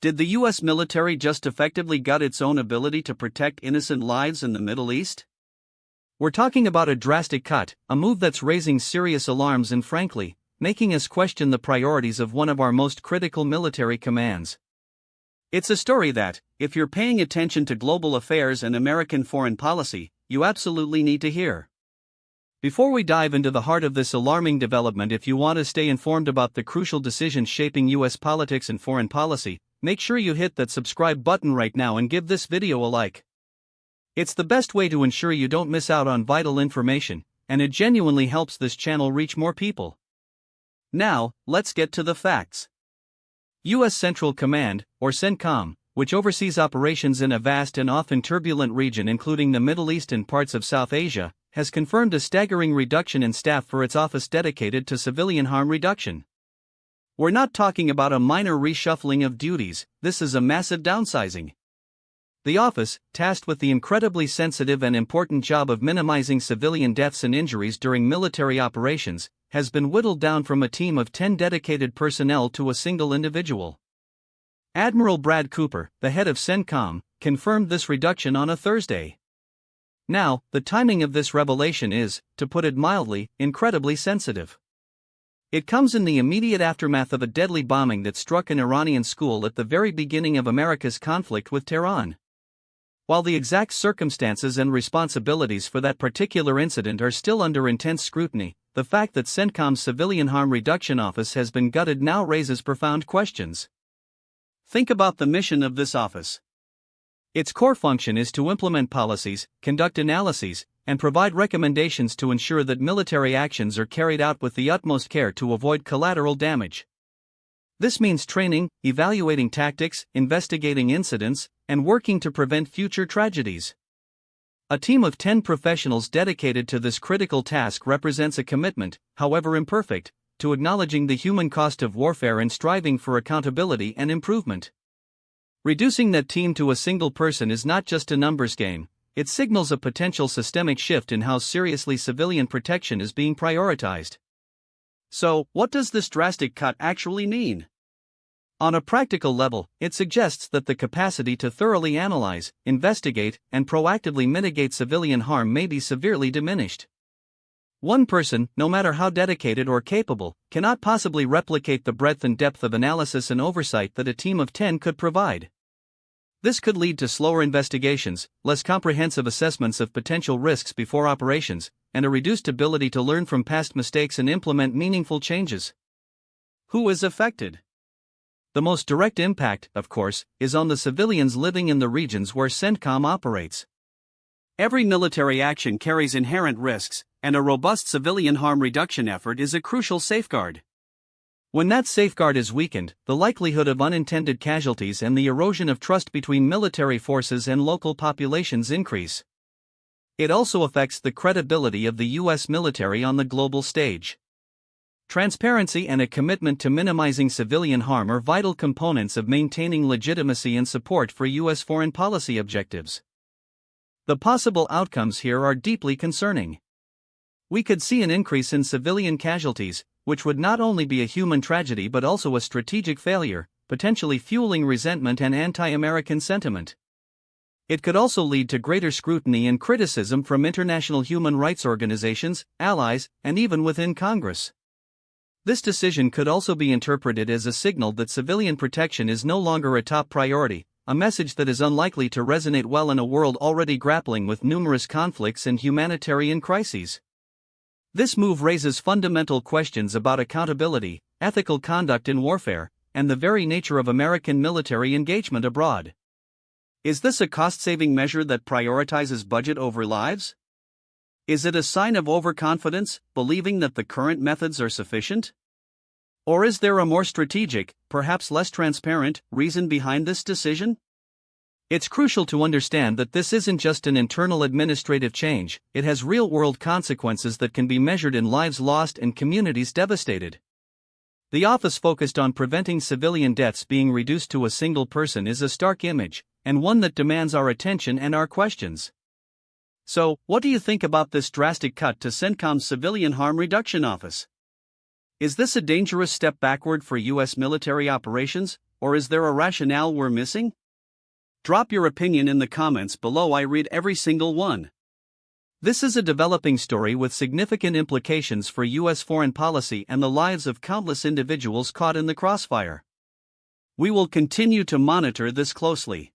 Did the US military just effectively gut its own ability to protect innocent lives in the Middle East? We're talking about a drastic cut, a move that's raising serious alarms and frankly, making us question the priorities of one of our most critical military commands. It's a story that, if you're paying attention to global affairs and American foreign policy, you absolutely need to hear. Before we dive into the heart of this alarming development, if you want to stay informed about the crucial decisions shaping US politics and foreign policy, make sure you hit that subscribe button right now and give this video a like. It's the best way to ensure you don't miss out on vital information, and it genuinely helps this channel reach more people. Now, let's get to the facts. US Central Command, or Centcom, which oversees operations in a vast and often turbulent region including the Middle East and parts of South Asia, has confirmed a staggering reduction in staff for its office dedicated to civilian harm reduction. We're not talking about a minor reshuffling of duties, this is a massive downsizing. The office, tasked with the incredibly sensitive and important job of minimizing civilian deaths and injuries during military operations, has been whittled down from a team of 10 dedicated personnel to a single individual. Admiral Brad Cooper, the head of Centcom, confirmed this reduction on a Thursday. Now, the timing of this revelation is, to put it mildly, incredibly sensitive. It comes in the immediate aftermath of a deadly bombing that struck an Iranian school at the very beginning of America's conflict with Tehran. While the exact circumstances and responsibilities for that particular incident are still under intense scrutiny, the fact that Centcom's Civilian Harm Reduction Office has been gutted now raises profound questions. Think about the mission of this office. Its core function is to implement policies, conduct analyses, and provide recommendations to ensure that military actions are carried out with the utmost care to avoid collateral damage. This means training, evaluating tactics, investigating incidents, and working to prevent future tragedies. A team of 10 professionals dedicated to this critical task represents a commitment, however imperfect, to acknowledging the human cost of warfare and striving for accountability and improvement. Reducing that team to a single person is not just a numbers game. It signals a potential systemic shift in how seriously civilian protection is being prioritized. So, what does this drastic cut actually mean? On a practical level, it suggests that the capacity to thoroughly analyze, investigate, and proactively mitigate civilian harm may be severely diminished. One person, no matter how dedicated or capable, cannot possibly replicate the breadth and depth of analysis and oversight that a team of 10 could provide. This could lead to slower investigations, less comprehensive assessments of potential risks before operations, and a reduced ability to learn from past mistakes and implement meaningful changes. Who is affected? The most direct impact, of course, is on the civilians living in the regions where Centcom operates. Every military action carries inherent risks, and a robust civilian harm reduction effort is a crucial safeguard. When that safeguard is weakened, the likelihood of unintended casualties and the erosion of trust between military forces and local populations increase. It also affects the credibility of the US military on the global stage. Transparency and a commitment to minimizing civilian harm are vital components of maintaining legitimacy and support for US foreign policy objectives. The possible outcomes here are deeply concerning. We could see an increase in civilian casualties, which would not only be a human tragedy but also a strategic failure, potentially fueling resentment and anti-American sentiment. It could also lead to greater scrutiny and criticism from international human rights organizations, allies, and even within Congress. This decision could also be interpreted as a signal that civilian protection is no longer a top priority, a message that is unlikely to resonate well in a world already grappling with numerous conflicts and humanitarian crises. This move raises fundamental questions about accountability, ethical conduct in warfare, and the very nature of American military engagement abroad. Is this a cost-saving measure that prioritizes budget over lives? Is it a sign of overconfidence, believing that the current methods are sufficient? Or is there a more strategic, perhaps less transparent, reason behind this decision? It's crucial to understand that this isn't just an internal administrative change, it has real-world consequences that can be measured in lives lost and communities devastated. The office focused on preventing civilian deaths being reduced to a single person is a stark image, and one that demands our attention and our questions. So, what do you think about this drastic cut to Centcom's Civilian Harm Reduction Office? Is this a dangerous step backward for U.S. military operations, or is there a rationale we're missing? Drop your opinion in the comments below. I read every single one. This is a developing story with significant implications for U.S. foreign policy and the lives of countless individuals caught in the crossfire. We will continue to monitor this closely.